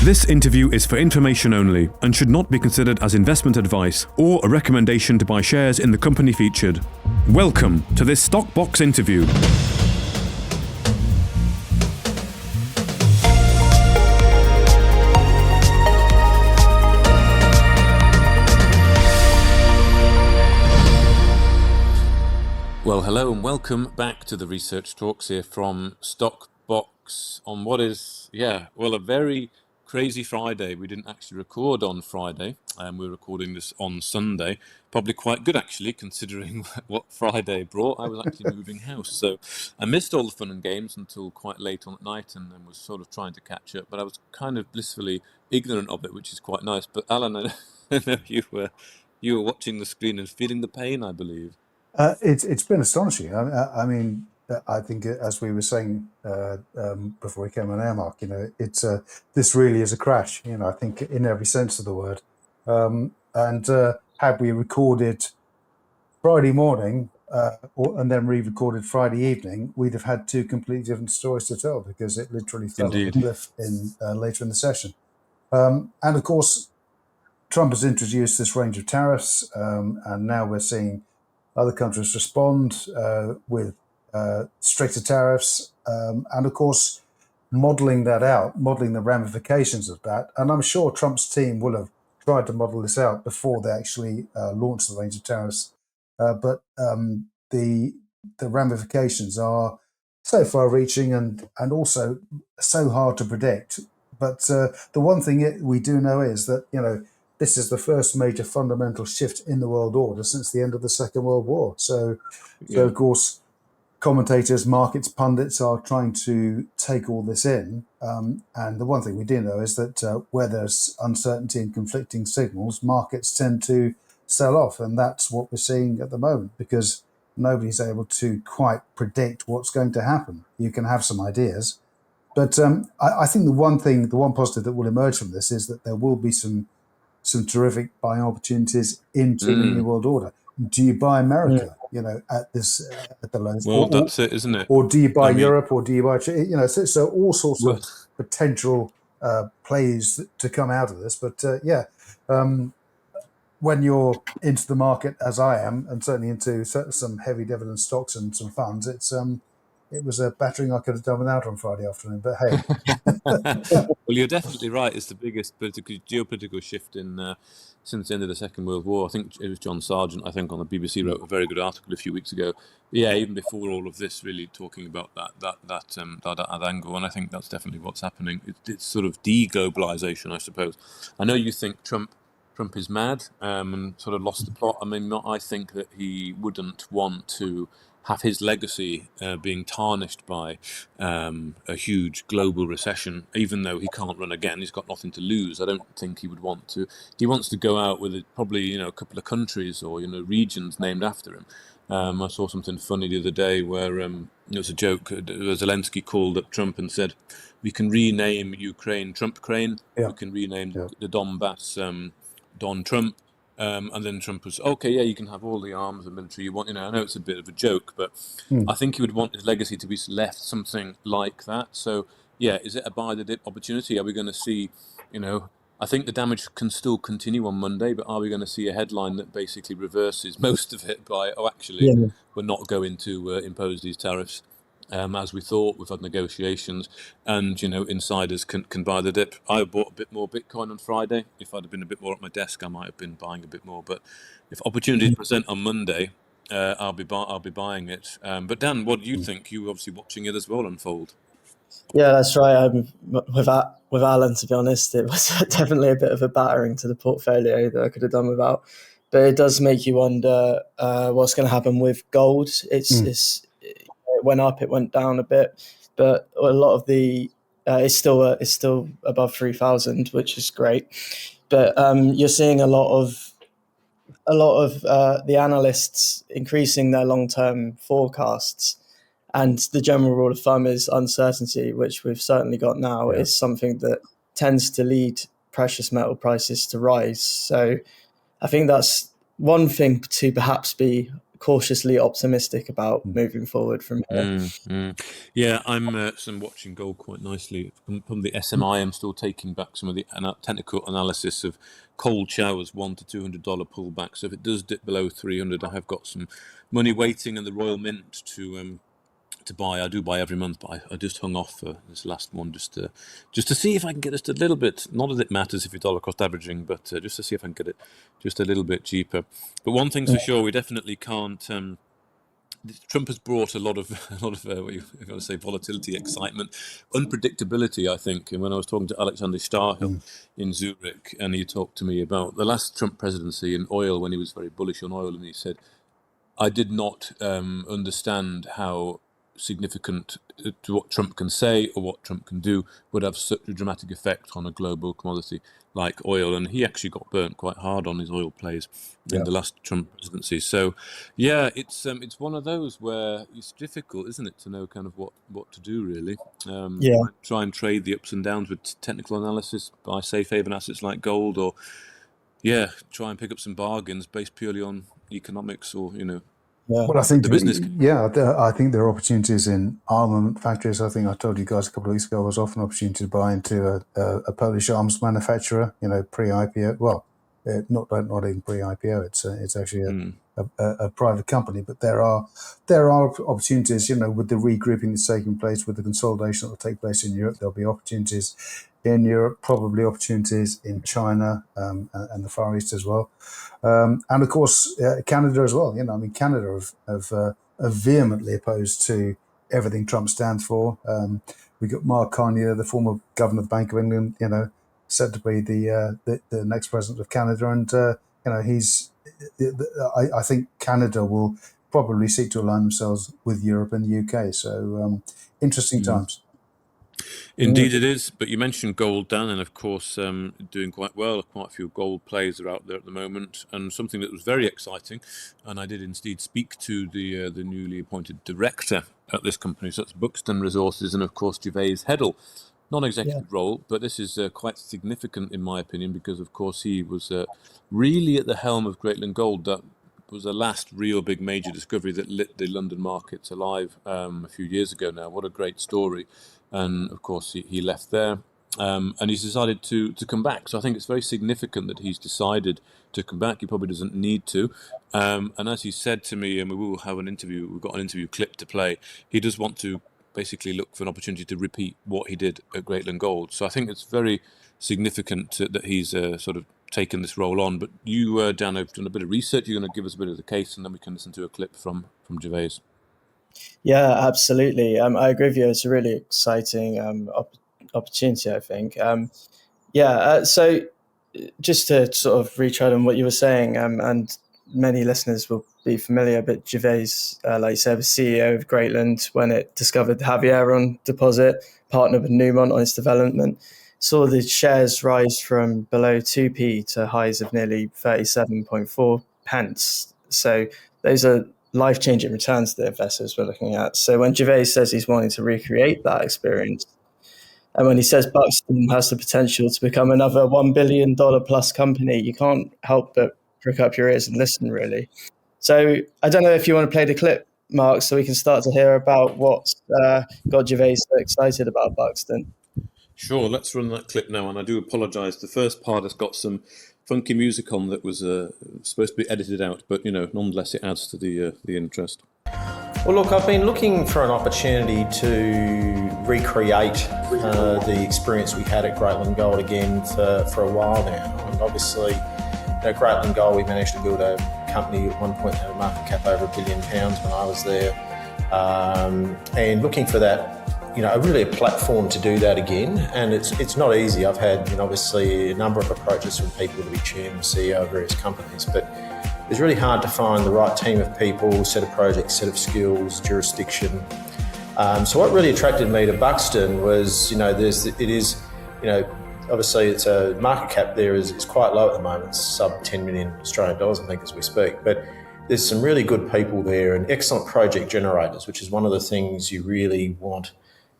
This interview is for information only and should not be considered as investment advice or a recommendation to buy shares in the company featured. Welcome to this Stock Box interview. Well, hello and welcome back to the Research Talks here from Stock Box on what is, a very crazy Friday. We didn't actually record on Friday, we're recording this on Sunday. Probably quite good actually, considering what Friday brought. I was actually moving house, so I missed all the fun and games until quite late on at night, and then was sort of trying to catch up. But I was kind of blissfully ignorant of it, which is quite nice. But Alan, I know you were watching the screen and feeling the pain, I believe. It's been astonishing. I mean, I think as we were saying before we came on air, Mark, it's this really is a crash. I think in every sense of the word. And had we recorded Friday morning and then re-recorded Friday evening, we'd have had two completely different stories to tell because it literally fell off the cliff later in the session. And of course, Trump has introduced this range of tariffs, and now we're seeing other countries respond with stricter tariffs, and of course, modelling the ramifications of that. And I'm sure Trump's team will have tried to model this out before they actually launch the range of tariffs. But the ramifications are so far-reaching and also so hard to predict. But the one thing we do know is that, this is the first major fundamental shift in the world order since the end of the Second World War. So of course, commentators, markets, pundits are trying to take all this in. And the one thing we do know is that where there's uncertainty and conflicting signals, markets tend to sell off. And that's what we're seeing at the moment because nobody's able to quite predict what's going to happen. You can have some ideas. But I think the one positive that will emerge from this is that there will be some terrific buying opportunities into the New World Order. Do you buy America, at the lows? Well, that's it, isn't it? Or do you buy Europe, or do you buy, so all sorts of potential plays to come out of this. But when you're into the market, as I am, and certainly into some heavy dividend stocks and some funds, it was a battering I could have done without on Friday afternoon, but hey. Well, you're definitely right. It's the biggest geopolitical shift since the end of the Second World War. I think it was John Sargent, on the BBC, wrote a very good article a few weeks ago. Yeah, even before all of this, really talking about that angle, and I think that's definitely what's happening. It's sort of de-globalization, I suppose. I know you think Trump is mad and sort of lost the plot. I mean, I think that he wouldn't want to have his legacy being tarnished by a huge global recession, even though he can't run again. He's got nothing to lose. I don't think he would want to. He wants to go out with probably a couple of countries or regions named after him. I saw something funny the other day where it was a joke. Zelensky called up Trump and said, "We can rename Ukraine Trump-Crane. We can rename the Donbass Don Trump." And then Trump was, okay, yeah, you can have all the arms and military you want. I know it's a bit of a joke, but I think he would want his legacy to be left something like that. So, is it a buy the dip opportunity? Are we going to see, I think the damage can still continue on Monday, but are we going to see a headline that basically reverses most of it by, we're not going to impose these tariffs as we thought. We've had negotiations and, insiders can buy the dip. I bought a bit more Bitcoin on Friday. If I'd have been a bit more at my desk, I might have been buying a bit more. But if opportunities present on Monday, I'll be buying it. But Dan, what do you think? You were obviously watching it as well unfold. Yeah, that's right. With Alan, to be honest, it was definitely a bit of a battering to the portfolio that I could have done without. But it does make you wonder what's going to happen with gold. It went up, it went down a bit, but a lot of it's still above 3,000, which is great. But you're seeing a lot of the analysts increasing their long-term forecasts, and the general rule of thumb is uncertainty, which we've certainly got now, is something that tends to lead precious metal prices to rise. So I think that's one thing to perhaps be cautiously optimistic about moving forward from here. Yeah, I'm watching gold quite nicely. From the SMI, I'm still taking back some of the technical analysis of cold showers, $100 to $200 pullback. So if it does dip below 300, I have got some money waiting in the Royal Mint to buy. I do buy every month, but I just hung off for this last one just to see if I can get just a little bit. Not that it matters if it's dollar cost averaging, but just to see if I can get it just a little bit cheaper. But one thing's for sure, we definitely can't. Trump has brought a lot of what you want to say, volatility, excitement, unpredictability, I think. And when I was talking to Alexander Starhill in Zurich, and he talked to me about the last Trump presidency in oil, when he was very bullish on oil, and he said, I did not understand how significant to what Trump can say or what Trump can do would have such a dramatic effect on a global commodity like oil. And he actually got burnt quite hard on his oil plays in the last Trump presidency. So, yeah, it's one of those where it's difficult, isn't it, to know kind of what to do, really. Try and trade the ups and downs with technical analysis, buy safe haven assets like gold, or, try and pick up some bargains based purely on economics or, Well, I think the business. I think there are opportunities in armament factories. I think I told you guys a couple of weeks ago I was offered an opportunity to buy into a Polish arms manufacturer. Pre-IPO. Well, not even pre-IPO. It's actually a private company. But there are opportunities. With the regrouping that's taking place, with the consolidation that will take place in Europe, there'll be opportunities in Europe, probably opportunities in China and the Far East as well. And of course, Canada as well. Canada have vehemently opposed to everything Trump stands for. We got Mark Carney, the former governor of the Bank of England, said to be the next president of Canada, and I think Canada will probably seek to align themselves with Europe and the UK. So interesting times. Indeed it is, but you mentioned gold, Dan, and of course doing quite well. Quite a few gold plays are out there at the moment, and something that was very exciting, and I did indeed speak to the newly appointed director at this company, so that's Buxton Resources, and of course Gervais Heddle. Non-executive role, but this is quite significant in my opinion, because of course he was really at the helm of Greatland Gold. That was the last real big major discovery that lit the London markets alive a few years ago now. What a great story. And of course he left there and he's decided to come back. So I think it's very significant that he's decided to come back. He probably doesn't need to. And as he said to me, and we will have an interview, we've got an interview clip to play, he does want to basically look for an opportunity to repeat what he did at Greatland Gold. So I think it's very significant that he's sort of taken this role on. But you, Dan, have done a bit of research. You're going to give us a bit of the case, and then we can listen to a clip from Gervais. Yeah, absolutely. I agree with you. It's a really exciting opportunity, I think. So just to sort of retread on what you were saying, and many listeners will be familiar, but Gervais, like you said, was CEO of Greatland when it discovered the Havieron deposit, partnered with Newmont on its development, saw the shares rise from below 2p to highs of nearly 37.4 pence. So those are life-changing returns the investors were looking at. So when Gervais says he's wanting to recreate that experience, and when he says Buxton has the potential to become another $1 billion plus company, you can't help but prick up your ears and listen, really. So I don't know if you want to play the clip, Mark, so we can start to hear about what got Gervais so excited about Buxton. Sure, let's run that clip now. And I do apologise. The first part has got some funky music on that was supposed to be edited out, but nonetheless it adds to the interest. Well, look, I've been looking for an opportunity to recreate the experience we had at Greatland Gold again for a while now. And obviously, at Greatland Gold, we managed to build a company at one point that had a market cap over £1 billion when I was there. And looking for that, really a platform to do that again. And it's not easy. I've had, obviously, a number of approaches from people to be chairman, CEO of various companies, but it's really hard to find the right team of people, set of projects, set of skills, jurisdiction. So what really attracted me to Buxton was, obviously it's a market cap there is quite low at the moment. It's sub 10 million Australian dollars, I think, as we speak. But there's some really good people there and excellent project generators, which is one of the things you really want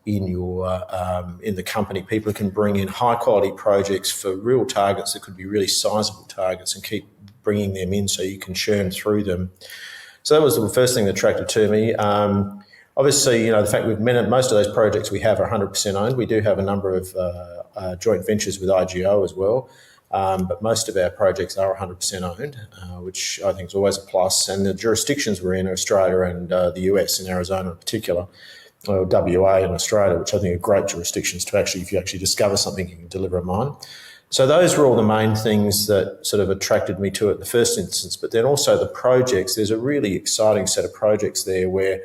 in the company. People who can bring in high quality projects for real targets that could be really sizable targets and keep bringing them in so you can churn through them. So that was the first thing that attracted to me. Obviously, the fact most of those projects we have are 100% owned. We do have a number of joint ventures with IGO as well, but most of our projects are 100% owned, which I think is always a plus. And the jurisdictions we're in are Australia and the US, in Arizona in particular, or WA in Australia, which I think are great jurisdictions to actually, if you actually discover something, you can deliver a mine. So those were all the main things that sort of attracted me to it in the first instance. But then also the projects, there's a really exciting set of projects there where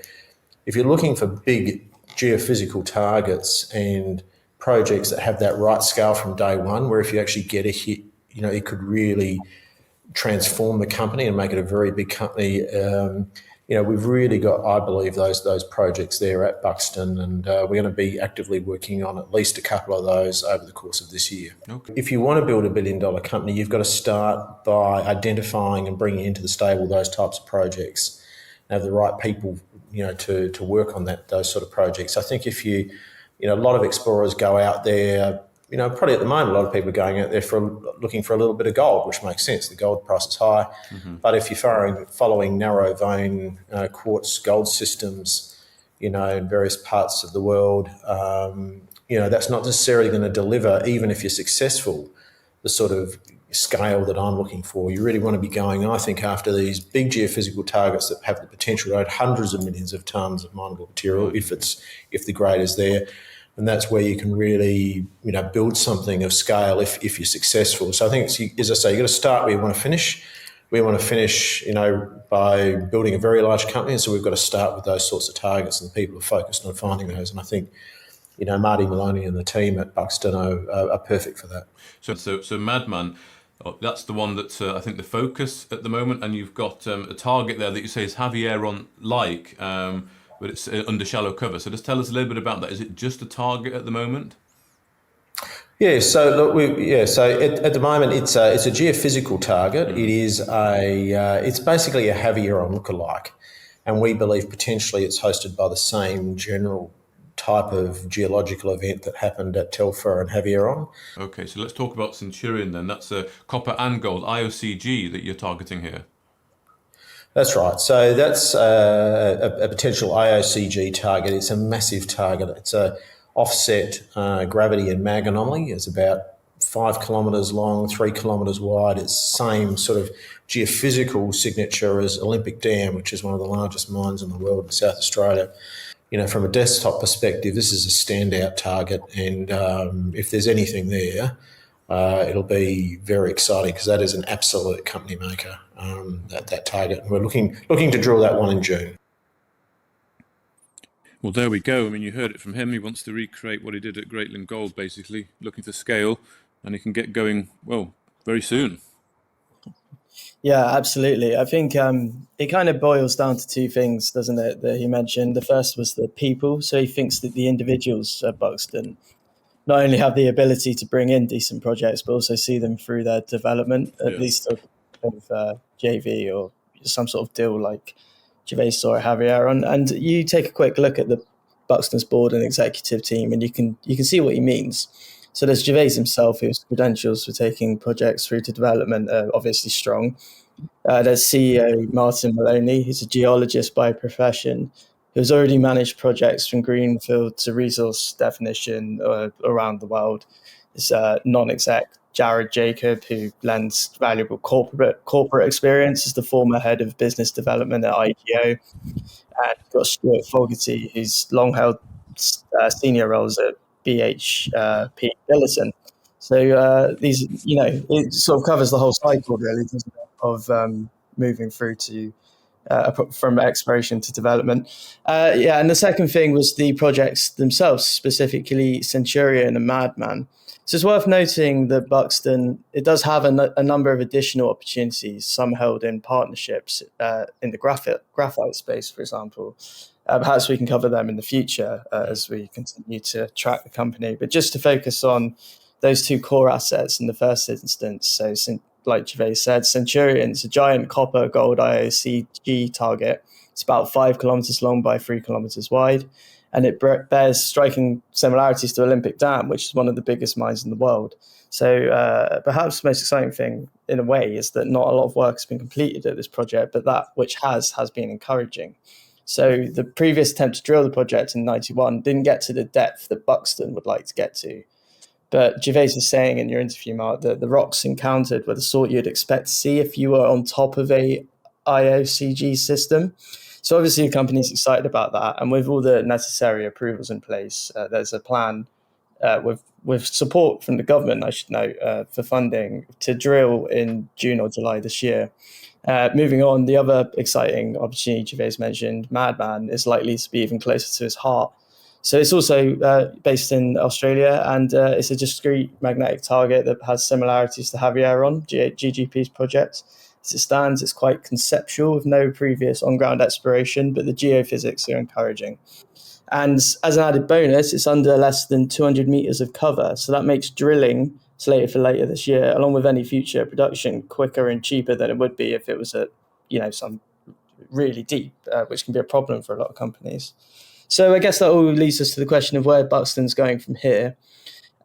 if you're looking for big geophysical targets and projects that have that right scale from day one, where if you actually get a hit, it could really transform the company and make it a very big company. We've really got, I believe, those projects there at Buxton, and we're going to be actively working on at least a couple of those over the course of this year. Okay. If you want to build a billion-dollar company, you've got to start by identifying and bringing into the stable those types of projects, and have the right people, to work on those sort of projects. I think if a lot of explorers go out there. Probably at the moment, a lot of people are going out there looking for a little bit of gold, which makes sense. The gold price is high. Mm-hmm. But if you're following narrow vein quartz gold systems, in various parts of the world, that's not necessarily going to deliver, even if you're successful, the sort of scale that I'm looking for. You really want to be going, I think, after these big geophysical targets that have the potential to add hundreds of millions of tonnes of mineable material if the grade is there. And that's where you can really, build something of scale if you're successful. So I think, as I say, you've got to start where you want to finish. We want to finish, by building a very large company. And so we've got to start with those sorts of targets, and the people are focused on finding those. And I think, Marty Maloney and the team at Buxton are perfect for that. So Madman, that's the one that's, I think, the focus at the moment. And you've got a target there that you say is Javieron-like, but it's under shallow cover. So just tell us a little bit about that. Is it just a target at the moment? Yeah. So look, at the moment it's a geophysical target. It is it's basically a Javieron lookalike, and we believe potentially it's hosted by the same general type of geological event that happened at Telfer and Javieron. Okay. So let's talk about Centurion then. That's copper and gold IOCG that you're targeting here. That's right. So that's a potential IOCG target. It's a massive target. It's a offset gravity and mag anomaly. It's about 5 kilometres long, 3 kilometres wide. It's the same sort of geophysical signature as Olympic Dam, which is one of the largest mines in the world in South Australia. From a desktop perspective, this is a standout target, and if there's anything there, it'll be very exciting because that is an absolute company maker, that target. And we're looking to drill that one in June. Well, there we go. I mean, you heard it from him. He wants to recreate what he did at Greatland Gold, basically, looking for scale, and he can get going, very soon. Yeah, absolutely. I think it kind of boils down to two things, doesn't it, that he mentioned. The first was the people. So he thinks that the individuals at Buxton not only have the ability to bring in decent projects, but also see them through their development, at least of JV or some sort of deal like Gervais or Javier. And you take a quick look at the Buxton's board and executive team, and you can see what he means. So there's Gervais himself, whose credentials for taking projects through to development are obviously strong. There's CEO Martin Maloney, who's a geologist by profession, who's already managed projects from greenfield to resource definition around the world. There's non-exec Jared Jacob, who lends valuable corporate experience as the former head of business development at IGO. And you've got Stuart Fogarty, who's long held senior roles at BHP Billiton. So these, it sort of covers the whole cycle, really, doesn't it, of moving through to from exploration to development. And the second thing was the projects themselves, specifically Centurion and Madman. So it's worth noting that Buxton, it does have a number of additional opportunities, some held in partnerships in the graphite space, for example. Perhaps we can cover them in the future as we continue to track the company. But just to focus on those two core assets in the first instance, so like Gervais said, Centurion's a giant copper gold IOCG target. It's about 5 kilometres long by 3 kilometres wide. and it bears striking similarities to Olympic Dam, which is one of the biggest mines in the world. So perhaps the most exciting thing, in a way, is that not a lot of work has been completed at this project, but that which has been encouraging. So the previous attempt to drill the project in 91 didn't get to the depth that Buxton would like to get to. But Gervais is saying in your interview, Mark, that the rocks encountered were the sort you'd expect to see if you were on top of a IOCG system. So obviously the company's excited about that. And with all the necessary approvals in place, there's a plan with support from the government, I should note, for funding to drill in June or July this year. Moving on, the other exciting opportunity Gervais mentioned, Madman, is likely to be even closer to his heart. So it's also based in Australia, and it's a discrete magnetic target that has similarities to Javieron, GGP's project. As it stands, it's quite conceptual with no previous on-ground exploration, but the geophysics are encouraging. And as an added bonus, it's under less than 200 meters of cover. So that makes drilling slated for later this year, along with any future production, quicker and cheaper than it would be if it was at, some really deep, which can be a problem for a lot of companies. So I guess that all leads us to the question of where Buxton's going from here.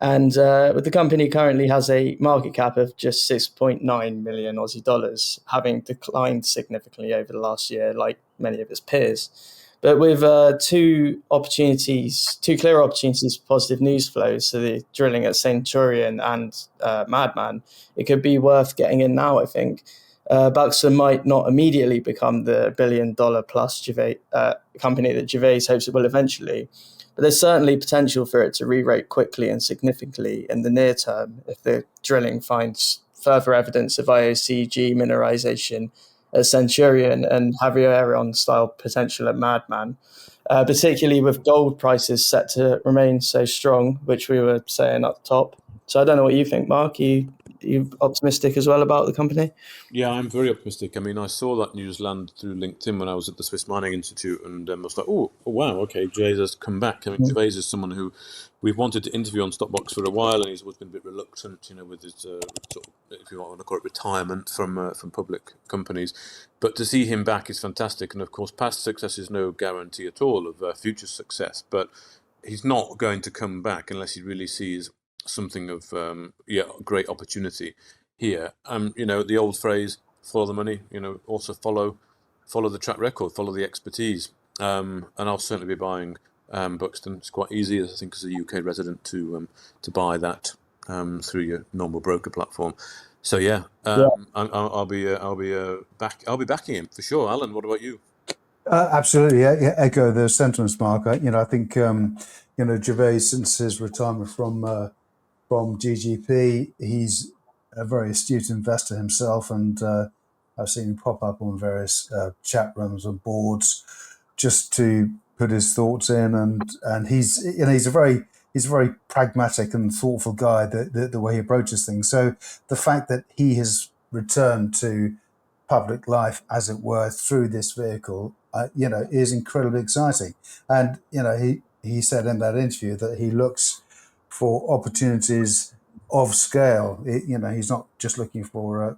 And the company currently has a market cap of just 6.9 million Aussie dollars, having declined significantly over the last year, like many of its peers. But with two clear opportunities for positive news flows, so the drilling at Centurion and Madman, it could be worth getting in now, I think. Buxton might not immediately become the $1 billion plus company that Gervais hopes it will eventually, but there's certainly potential for it to re-rate quickly and significantly in the near term if the drilling finds further evidence of IOCG mineralization at Centurion and Javieron style potential at Madman, particularly with gold prices set to remain so strong, which we were saying up top. So I don't know what you think, Mark. Are you optimistic as well about the company? Yeah, I'm very optimistic. I mean, I saw that news land through LinkedIn when I was at the Swiss Mining Institute, and I was like, oh wow, okay, Gervais has come back. I mean, Gervais is someone who we've wanted to interview on Stopbox for a while, and he's always been a bit reluctant, with his sort of, if you want to call it, retirement from public companies. But to see him back is fantastic, and of course, past success is no guarantee at all of future success. But he's not going to come back unless he really sees something of great opportunity here. The old phrase, follow the money, also follow the track record, follow the expertise. And I'll certainly be buying Buxton. It's quite easy, I think, as a UK resident to buy that through your normal broker platform. So I'll be backing him for sure. Alan, what about you? Absolutely, echo the sentiments, Mark. I think Gervais, since his retirement from GGP, he's a very astute investor himself, and I've seen him pop up on various chat rooms and boards just to put his thoughts in, and he's a very pragmatic and thoughtful guy. The way he approaches things. So the fact that he has returned to public life, as it were, through this vehicle, is incredibly exciting. And he said in that interview that he looks for opportunities of scale. He's not just looking for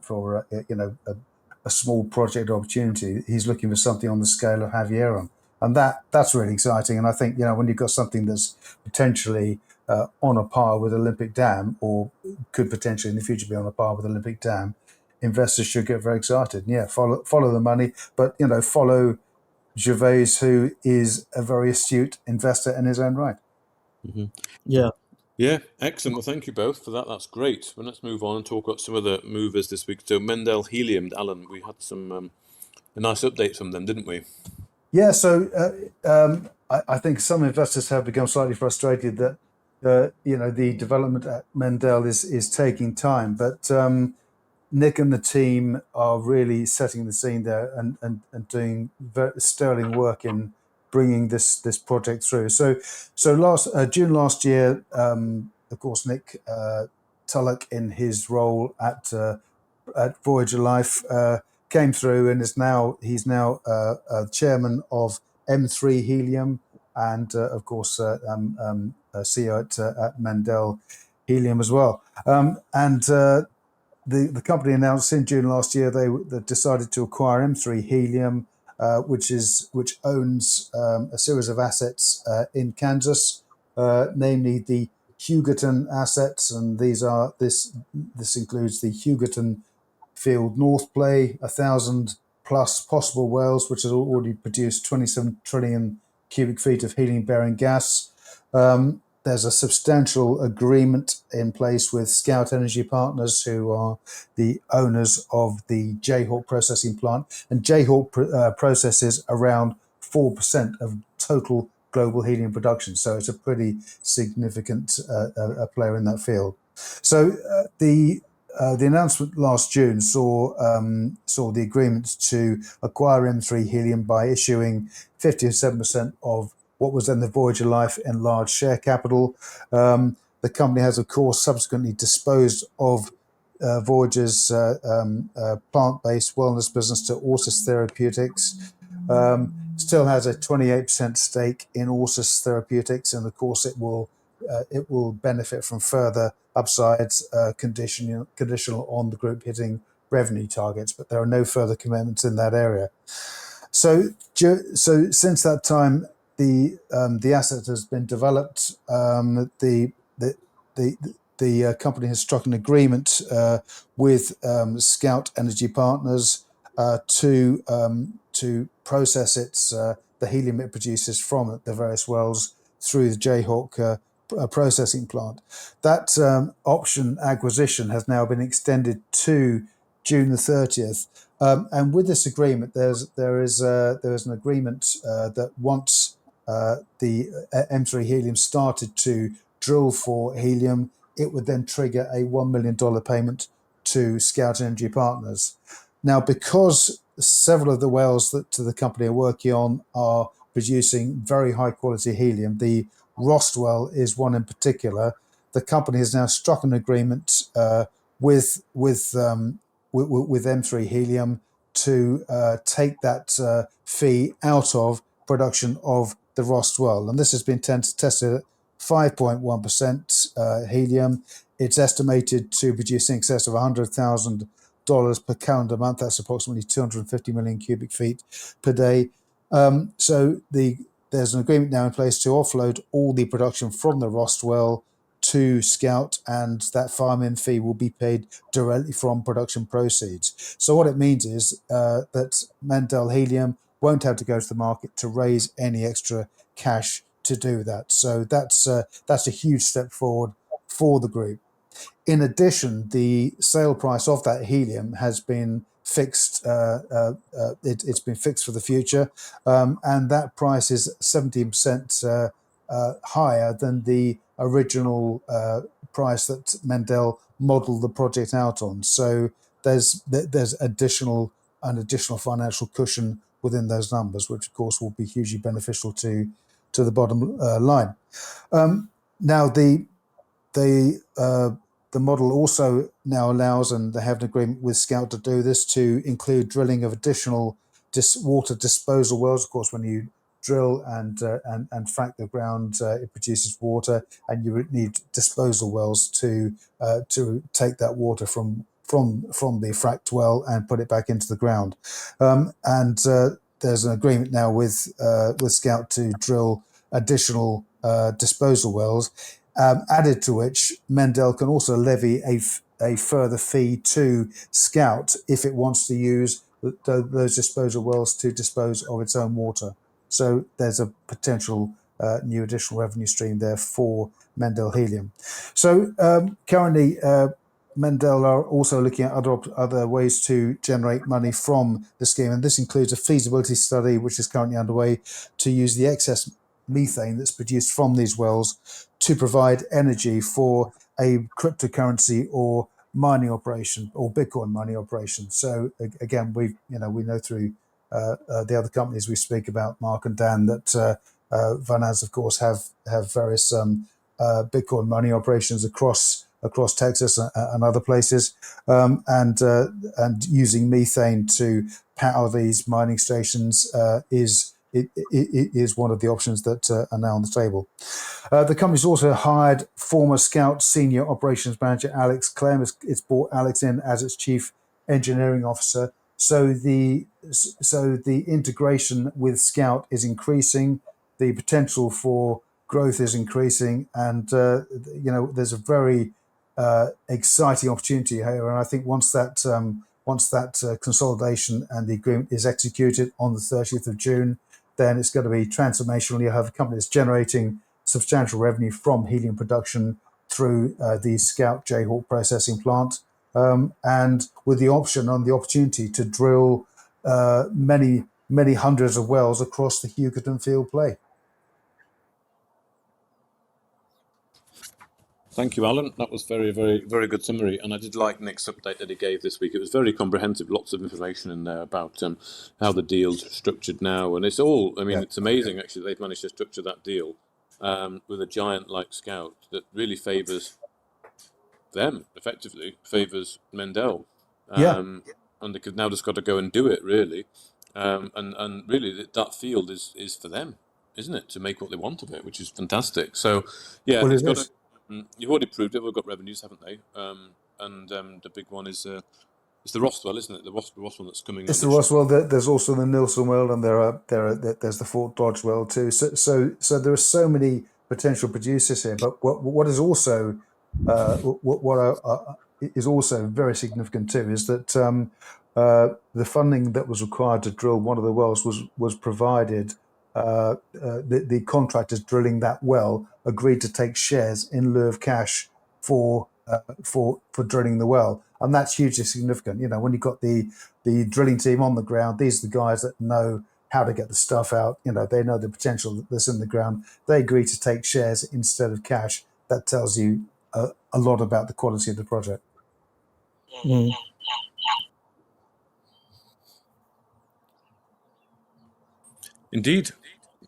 a small project opportunity. He's looking for something on the scale of Javieron, and that's really exciting. And I think when you've got something that's potentially on a par with Olympic Dam, or could potentially in the future be on a par with Olympic Dam, investors should get very excited. Yeah, follow the money, but follow Gervais, who is a very astute investor in his own right. Mm-hmm. Yeah, excellent. Well, thank you both for that. That's great. Well, let's move on and talk about some other movers this week. So Mendell Helium, Alan, we had some a nice update from them, didn't we? Yeah, so I think some investors have become slightly frustrated that the development at Mendell is taking time, but Nick and the team are really setting the scene there and doing sterling work in bringing this project through. So June last year, of course, Nick Tulloch, in his role at Voyager Life, came through and he's now chairman of M3 Helium, and of course CEO at Mendell Helium as well. The company announced in June last year they decided to acquire M3 Helium, which owns a series of assets in Kansas, namely the Hugoton assets, and this includes the Hugoton Field North Play, 1,000 plus possible wells, which has already produced 27 trillion cubic feet of helium-bearing gas. There's a substantial agreement in place with Scout Energy Partners, who are the owners of the Jayhawk processing plant. And Jayhawk processes around 4% of total global helium production. So it's a pretty significant player in that field. So the announcement last June saw the agreement to acquire M3 Helium by issuing 57% of what was then the Voyager Life enlarged share capital. The company has, of course, subsequently disposed of Voyager's plant-based wellness business to Orsis Therapeutics. Still has a 28% stake in Orsis Therapeutics, and of course it will benefit from further upsides conditional on the group hitting revenue targets, but there are no further commitments in that area. So since that time, the asset has been developed. The company has struck an agreement with Scout Energy Partners to process the helium it produces from the various wells through the Jayhawk processing plant. That option acquisition has now been extended to June the 30th. And with this agreement, there is an agreement that once the M3 Helium started to drill for helium, it would then trigger a $1 million payment to Scout Energy Partners. Now, because several of the wells that the company are working on are producing very high quality helium, the Rost well is one in particular. The company has now struck an agreement with M3 Helium to take that fee out of production of the Rost well, and this has been tested at 5.1% helium. It's estimated to produce in excess of $100,000 per calendar month. That's approximately 250 million cubic feet per day. So there's an agreement now in place to offload all the production from the Rost well to Scout, and that farm-in fee will be paid directly from production proceeds. So what it means is that Mendell Helium won't have to go to the market to raise any extra cash to do that. So that's a huge step forward for the group. In addition, the sale price of that helium has been fixed. It's been fixed for the future, and that price is 17% higher than the original price that Mendell modelled the project out on. So there's additional financial cushion within those numbers, which of course will be hugely beneficial to the bottom line. Now the model also now allows, and they have an agreement with Scout to do this, to include drilling of additional water disposal wells. Of course, when you drill and frack the ground, it produces water, and you would need disposal wells to take that water from the fracked well and put it back into the ground. There's an agreement now with Scout to drill additional disposal wells. Added to which, Mendell can also levy a further fee to Scout if it wants to use those disposal wells to dispose of its own water. So there's a potential new additional revenue stream there for Mendell Helium. So currently, Mendell are also looking at other ways to generate money from the scheme, and this includes a feasibility study which is currently underway to use the excess methane that's produced from these wells to provide energy for a cryptocurrency or mining operation or Bitcoin mining operation. So again, we know through the other companies we speak about, Mark and Dan, that Vanaz, of course, have various Bitcoin mining operations across Texas and other places, and using methane to power these mining stations is one of the options that are now on the table. The company's also hired former Scout senior operations manager Alex Clem. It's brought Alex in as its chief engineering officer So the integration with Scout is increasing. The potential for growth is increasing, and there's a very exciting opportunity here. And I think once that consolidation and the agreement is executed on the 30th of June, then it's going to be transformational. You have a company that's generating substantial revenue from helium production through the Scout Jayhawk processing plant, and with the option on the opportunity to drill many hundreds of wells across the Hugoton field play. Thank you, Alan. That was very, very, very good summary. And I did like Nick's update that he gave this week. It was very comprehensive, lots of information in there about how the deal's structured now. And it's all, it's amazing, actually, they've managed to structure that deal with a giant like Scout that really favours them, effectively, favours Mendell. And they could now just got to go and do it, really. And really, that field is for them, isn't it, to make what they want of it, which is fantastic. So, yeah, Well, it's got to... You've already proved it. We've got revenues, haven't they? And the big one is it's the Roswell, isn't it? The Roswell that's coming. It's the Roswell. There's also the Nilsson well, and there's the Fort Dodge well too. So there are so many potential producers here. But what is also is also very significant too is that the funding that was required to drill one of the wells was provided. The contractors drilling that well agreed to take shares in lieu of cash for drilling the well, and that's hugely significant. When you've got the drilling team on the ground, these are the guys that know how to get the stuff out. They know the potential that's in the ground. They agree to take shares instead of cash. That tells you a lot about the quality of the project. Mm. Indeed.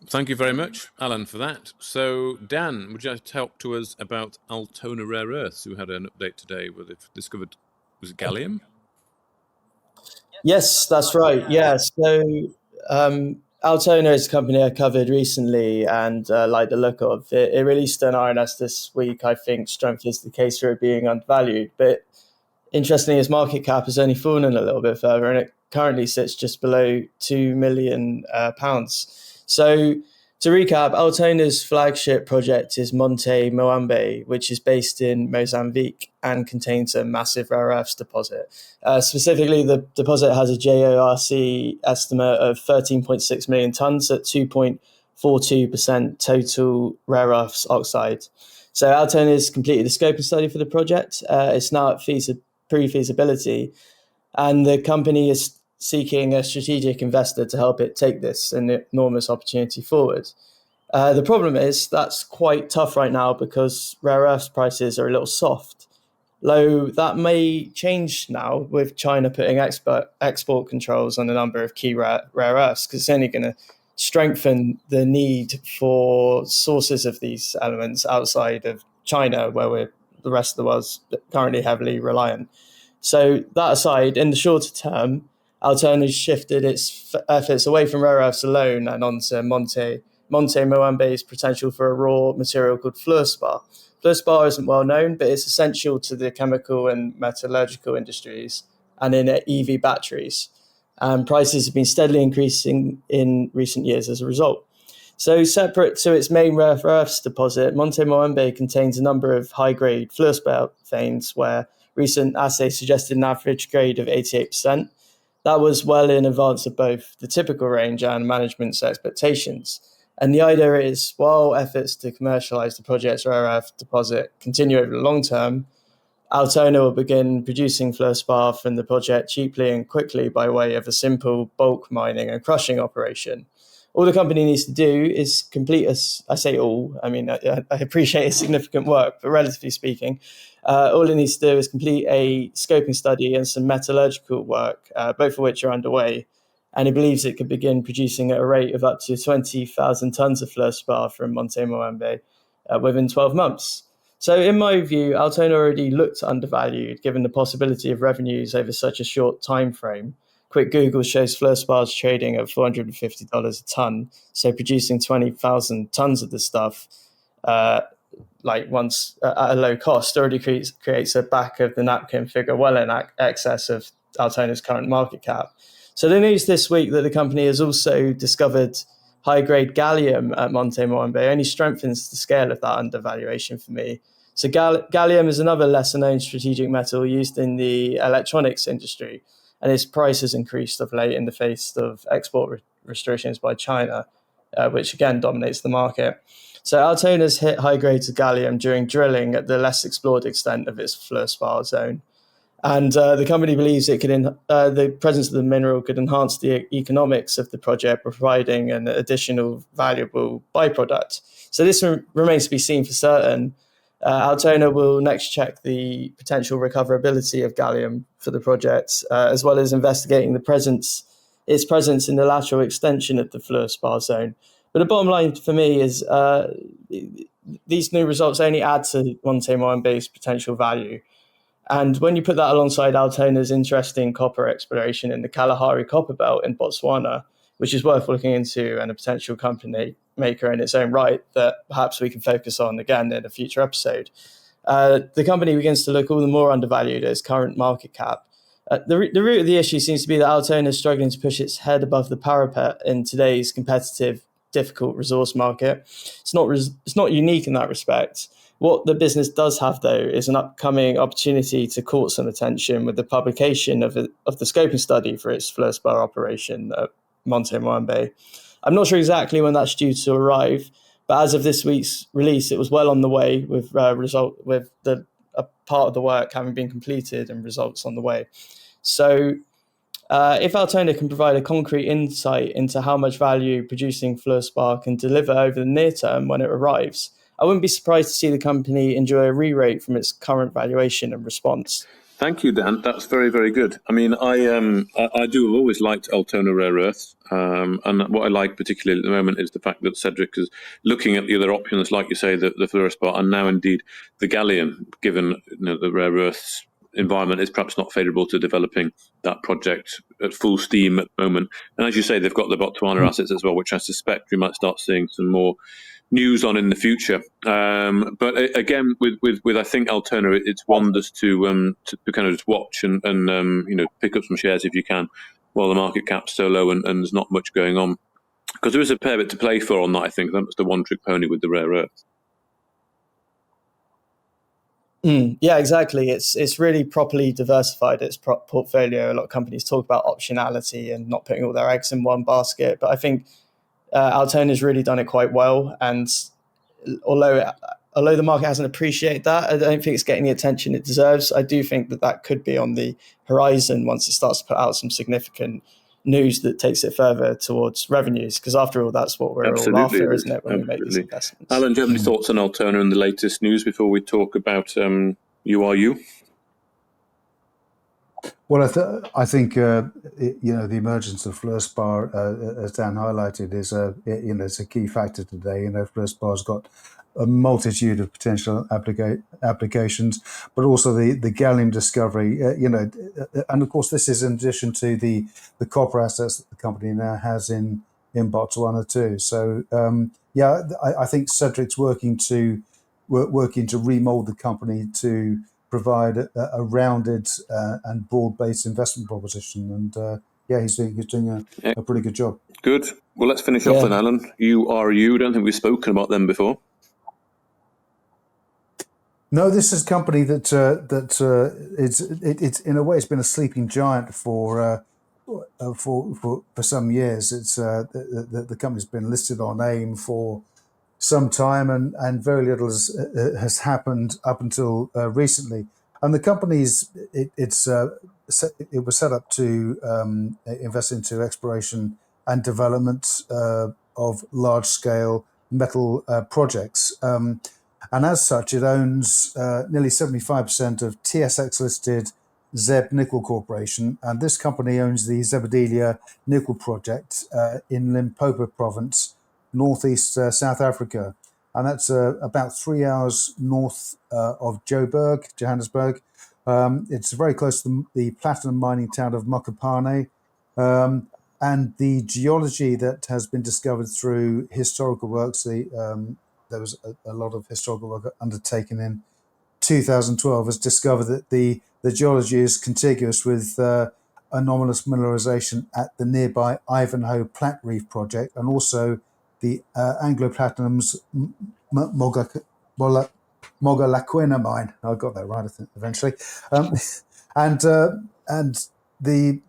Thank you very much, Alan, for that. So, Dan, would you like to talk to us about Altona Rare Earths, who had an update today where they've discovered, was it gallium? Yes, that's right. Yeah. So Altona is a company I covered recently and like the look of it. It released an RNS this week, I think, strengthens the case for it being undervalued. But interestingly, its market cap has only fallen a little bit further, and it currently sits just below £2 million. So to recap, Altona's flagship project is Monte Moambe, which is based in Mozambique and contains a massive rare earths deposit. Specifically, the deposit has a JORC estimate of 13.6 million tonnes at 2.42% total rare earths oxide. So Altona has completed the scoping study for the project. It's now at pre-feasibility, and the company is seeking a strategic investor to help it take this enormous opportunity forward. The problem is that's quite tough right now because rare earths prices are a little soft. Though that may change now with China putting export controls on a number of key rare earths, because it's only going to strengthen the need for sources of these elements outside of China, where the rest of the world's currently heavily reliant. So that aside, in the shorter term, Altona has shifted its efforts away from rare earths alone and onto Monte Moambe's potential for a raw material called fluorspar. Fluorspar isn't well known, but it's essential to the chemical and metallurgical industries and in EV batteries. And prices have been steadily increasing in recent years as a result. So separate to its main rare earths deposit, Monte Moambe contains a number of high-grade fluorspar veins where recent assays suggested an average grade of 88%. That was well in advance of both the typical range and management's expectations. And the idea is, while efforts to commercialize the project's rare earth deposit continue over the long term, Altona will begin producing fluorspar from the project cheaply and quickly by way of a simple bulk mining and crushing operation. All the company needs to do is complete I say all, I appreciate it's significant work, but relatively speaking, all it needs to do is complete a scoping study and some metallurgical work, both of which are underway. And he believes it could begin producing at a rate of up to 20,000 tonnes of fluorspar from Monte Moambe within 12 months. So in my view, Altona already looked undervalued given the possibility of revenues over such a short time frame. Quick Google shows fluorspar's trading at $450 a tonne, so producing 20,000 tonnes of the stuff once at a low cost already creates a back of the napkin figure well in excess of Altona's current market cap. So the news this week that the company has also discovered high-grade gallium at Monte Morambe only strengthens the scale of that undervaluation for me. So gallium is another lesser-known strategic metal used in the electronics industry, and its price has increased of late in the face of export restrictions by China, which again dominates the market. So Altona's hit high grades of gallium during drilling at the less explored extent of its fluorspar zone. And the company believes it could the presence of the mineral could enhance the economics of the project, providing an additional valuable byproduct. So this remains to be seen for certain. Altona will next check the potential recoverability of gallium for the project, as well as investigating its presence in the lateral extension of the fluorspar zone. But the bottom line for me is these new results only add to Monte Morambe's potential value. And when you put that alongside Altona's interesting copper exploration in the Kalahari copper belt in Botswana, which is worth looking into and a potential company maker in its own right that perhaps we can focus on again in a future episode, the company begins to look all the more undervalued at its current market cap. The root of the issue seems to be that Altona is struggling to push its head above the parapet in today's competitive, difficult resource market. It's not unique in that respect. What the business does have, though, is an upcoming opportunity to court some attention with the publication of the scoping study for its fluorspar operation at Monte Morambe. I'm not sure exactly when that's due to arrive, but as of this week's release, it was well on the way with a part of the work having been completed and results on the way. So if Altona can provide a concrete insight into how much value producing fluorspar can deliver over the near term when it arrives, I wouldn't be surprised to see the company enjoy a re-rate from its current valuation and response. Thank you, Dan. That's very, very good. I mean, I do have always liked Altona Rare Earths, and what I like particularly at the moment is the fact that Cedric is looking at the other options, like you say, the fluorspar, and now indeed the gallium, given the rare earths environment is perhaps not favourable to developing that project at full steam at the moment. And as you say, they've got the Botswana assets as well, which I suspect we might start seeing some more news on in the future. But again, with I think Altona, it's wonders to kind of just watch and pick up some shares if you can, while the market cap's so low and there's not much going on, because there is a fair bit to play for on that. I think that's the one trick pony with the rare earth. Yeah, exactly. It's really properly diversified its portfolio. A lot of companies talk about optionality and not putting all their eggs in one basket, but I think Altona's really done it quite well. And although the market hasn't appreciated that, I don't think it's getting the attention it deserves. I do think that could be on the horizon once it starts to put out some significant news that takes it further towards revenues, because after all, that's what we're all after, isn't it, when we make these investments? Alan, do you have any thoughts on Altona and the latest news before we talk about URU? Well, I think the emergence of fluorspar, as Dan highlighted, is it's a key factor today. Fluorspar's got a multitude of potential applications, but also the gallium discovery. And of course, this is in addition to the copper assets that the company now has in Botswana too. So I think Cedric's working to remold the company to provide a rounded and broad-based investment proposition, and he's doing a pretty good job. Good. Well, let's finish off then, Alan. URU. I don't think we've spoken about them before. No, this is a company that it's in a way it's been a sleeping giant for some years. It's the company's been listed on AIM for some time, and very little has happened up until recently. And the company's it was set up to invest into exploration and development of large scale metal projects. And as such, it owns nearly 75% of TSX listed Zeb Nickel Corporation, and this company owns the Zebadelia Nickel Project in Limpopo Province, northeast South Africa, and that's about 3 hours north of Johannesburg. It's very close to the platinum mining town of Mokopane, and the geology that has been discovered through historical works. There was a lot of historical work undertaken in 2012 has discovered that the geology is contiguous with anomalous mineralization at the nearby Ivanhoe Plat Reef project, and also the Anglo Platinum's Mogalakwena mine. I got that right, I think, eventually. And the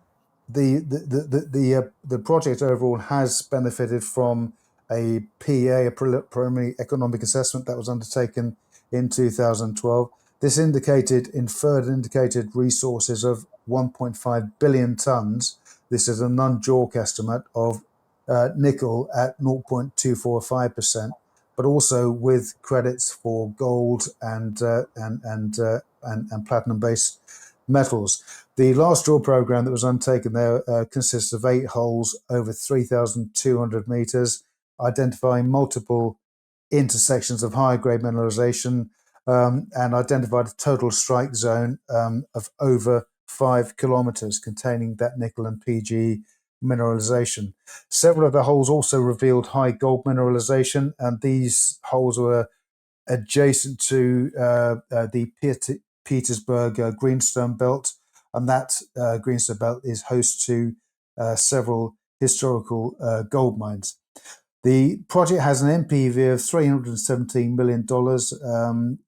project overall has benefited from a PEA, a preliminary economic assessment, that was undertaken in 2012. This inferred indicated resources of 1.5 billion tons. This is a non-JORC estimate of nickel at 0.245%, but also with credits for gold and platinum-based metals. The last drill program that was undertaken there consists of 8 holes over 3,200 meters, identifying multiple intersections of high-grade mineralization, and identified a total strike zone of over 5 kilometers containing that nickel and PG mineralization. Several of the holes also revealed high gold mineralization, and these holes were adjacent to the Petersburg Greenstone Belt, and that Greenstone Belt is host to several historical gold mines. The project has an NPV of $317 million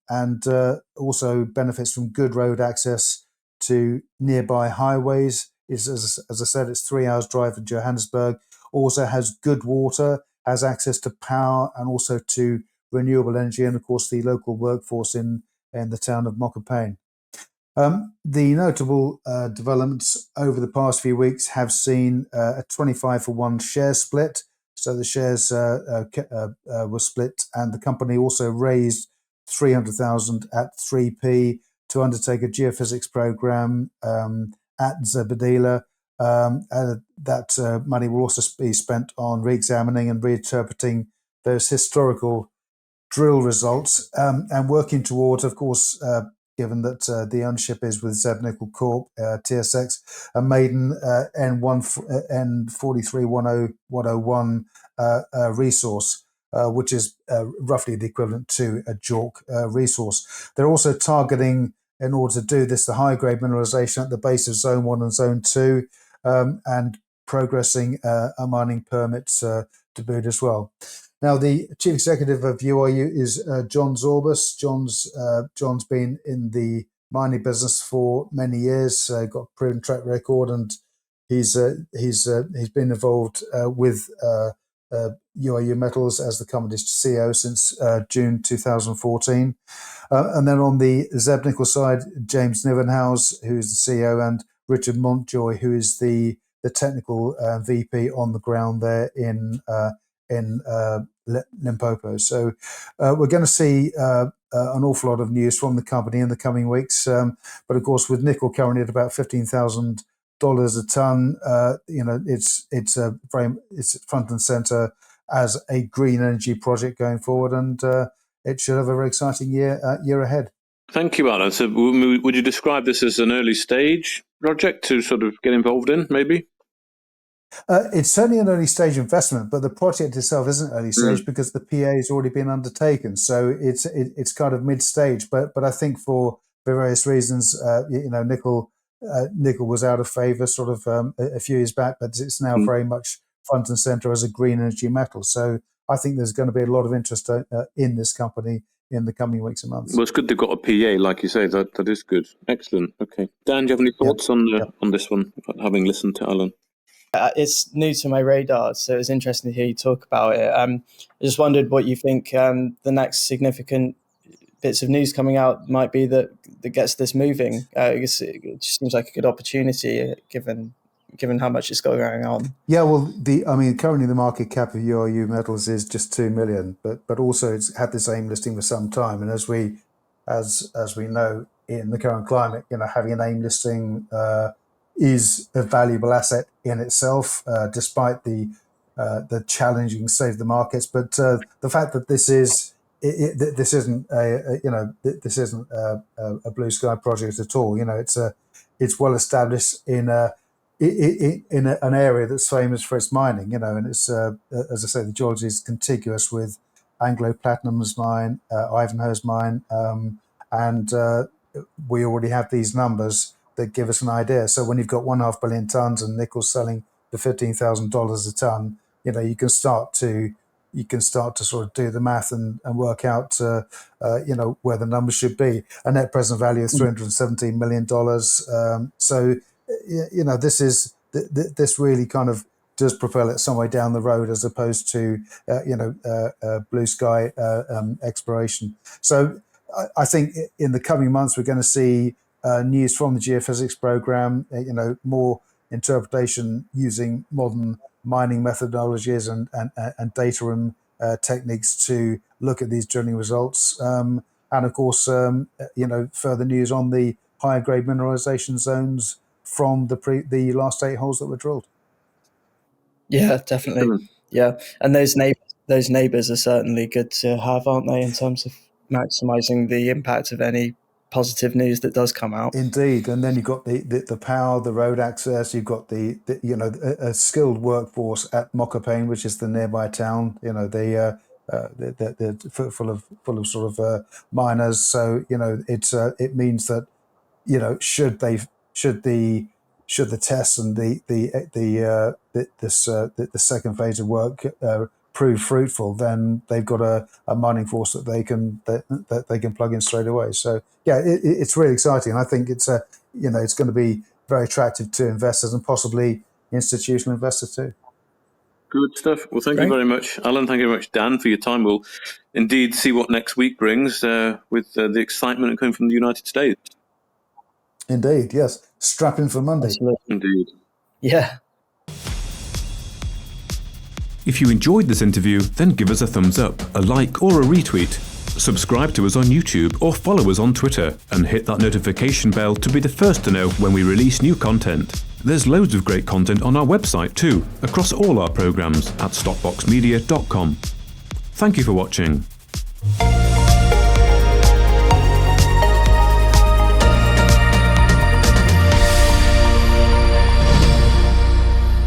and also benefits from good road access to nearby highways. As I said, it's 3 hours drive from Johannesburg. Also has good water, has access to power and also to renewable energy, and of course the local workforce in the town of Mokopane. The notable developments over the past few weeks have seen a 25-for-1 share split. So the shares were split, and the company also raised 300,000 at 3p to undertake a geophysics program at Zabadela. That money will also be spent on re-examining and reinterpreting those historical drill results and working towards, of course, given that the ownership is with Zeb Nickel Corp, TSX, a maiden N43101 resource, which is roughly the equivalent to a JORC resource. They're also targeting, in order to do this, the high-grade mineralization at the base of Zone 1 and Zone 2, and progressing a mining permit to boot as well. Now, the chief executive of URU is John Zorbas. John's been in the mining business for many years, got a proven track record, and he's been involved with Uru Metals as the company's CEO since June 2014. And then on the Zeb Nickel side, James Nivenhouse, who's the CEO, and Richard Montjoy, who is the technical VP on the ground there in Limpopo. So we're going to see an awful lot of news from the company in the coming weeks. But of course, with nickel currently at about $15,000 a ton, it's front and center as a green energy project going forward, and it should have a very exciting year ahead. Thank you, Alan. So would you describe this as an early stage project to sort of get involved in, maybe? It's certainly an early stage investment, but the project itself isn't early stage because the PA has already been undertaken. So it's kind of mid stage. But I think for various reasons, nickel was out of favor sort of a few years back, but it's now very much front and center as a green energy metal. So I think there's going to be a lot of interest in this company in the coming weeks and months. Well, it's good they've got a PA, like you say. That is good. Excellent. Okay, Dan, do you have any thoughts on this one, having listened to Alan? It's new to my radar, so it was interesting to hear you talk about it. I just wondered what you think the next significant bits of news coming out might be that gets this moving. I guess it just seems like a good opportunity given how much is going on. Yeah, well, currently the market cap of Uru Metals is just 2 million, but also it's had this AIM listing for some time, and as we know in the current climate, having an AIM listing is a valuable asset in itself, despite the challenging state of the markets. But the fact that this isn't a blue sky project at all. It's well established in an area that's famous for its mining. And it's as I say, the geology is contiguous with Anglo Platinum's mine, Ivanhoe's mine, and we already have these numbers that give us an idea. So when you've got 1.5 billion tons and nickel's selling for $15,000 a ton, you can start to sort of do the math and work out where the numbers should be. A net present value of $317 million. So this really kind of does propel it some way down the road, as opposed to blue sky exploration. So I think in the coming months we're going to see news from the geophysics program. More interpretation using modern mining methodologies and data room techniques to look at these drilling results, and of course further news on the higher grade mineralization zones from the last 8 holes that were drilled. Yeah, definitely. Yeah, and those neighbours are certainly good to have, aren't they, in terms of maximising the impact of any positive news that does come out. Indeed, and then you've got the power, the road access. You've got a skilled workforce at Mokopane, which is the nearby town. They're full of sort of miners. So it means that should the tests and the second phase of work prove fruitful, then they've got a mining force that they can plug in straight away. So yeah, it's really exciting, and I think it's going to be very attractive to investors and possibly institutional investors too. Good stuff. Well, thank you very much, Alan. Thank you very much, Dan, for your time. We'll indeed see what next week brings with the excitement coming from the United States. Indeed, yes. Strap in for Monday. Absolutely. Indeed. Yeah. If you enjoyed this interview, then give us a thumbs up, a like or a retweet. Subscribe to us on YouTube or follow us on Twitter and hit that notification bell to be the first to know when we release new content. There's loads of great content on our website too, across all our programmes at stopboxmedia.com. Thank you for watching.